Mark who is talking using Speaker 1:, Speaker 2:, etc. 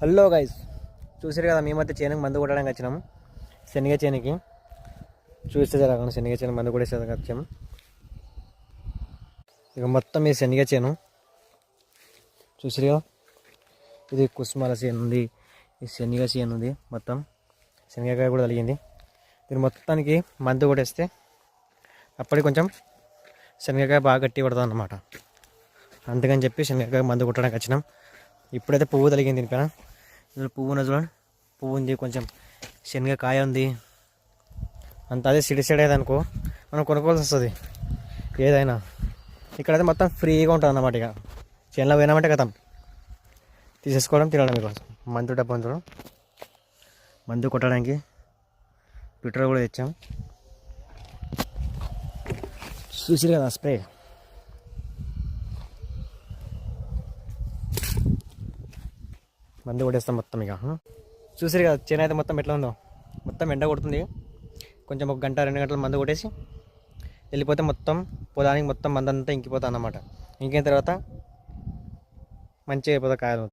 Speaker 1: Hello guys, చూసారు కదా మేమైతే చేనుకి మందు కొట్టడానికి వచ్చినాము. శనగ చేనుకి చూస్తే జరగకుండా శనగ చేను మందు కొట్టేసేదానికి వచ్చాము. ఇక మొత్తం ఈ శనగ చేను చూసారు కదా, ఇది కుసుమాల చేను ఉంది, ఈ శనగ చేను ఉంది, మొత్తం శనగకాయ కూడా తగిలింది. దీని మొత్తానికి మందు కొట్టేస్తే అప్పటికి కొంచెం శనగకాయ బాగా గట్టి పడుతుంది అన్నమాట. అందుకని చెప్పి శనగకాయ మందు కొట్టడానికి వచ్చినాం. ఇప్పుడైతే పువ్వు తగిలింది దీనిపైన. ఇందులో పువ్వు ఉన్న చూడండి, పువ్వు ఉంది, కొంచెం శనగకాయ ఉంది, అంత అదే సిడి అనుకో మనం కొనుక్కోవాల్సి వస్తుంది ఏదైనా. ఇక్కడైతే మొత్తం ఫ్రీగా ఉంటుంది అన్నమాట. ఇక చేనులో పోయినామంటే కదా తీసేసుకోవడం తినడం. మీకు మందు డబ్బా చూడడం, మందు కొట్టడానికి పెట్రోల్ కూడా తెచ్చాం. చూసిరు కదా స్ప్రే. మందు కొట్టేస్తాం మొత్తం. ఇక చూసిరు కదా చేను అయితే మొత్తం ఎట్లా ఉందో, మొత్తం ఎండ కొడుతుంది. కొంచెం 1 గంట 2 గంటలు మందు కొట్టేసి వెళ్ళిపోతే మొత్తం పొలానికి మొత్తం మందంతా ఇంకిపోతా అన్నమాట. ఇంకిన తర్వాత మంచిగా అయిపోతుంది కాయలు.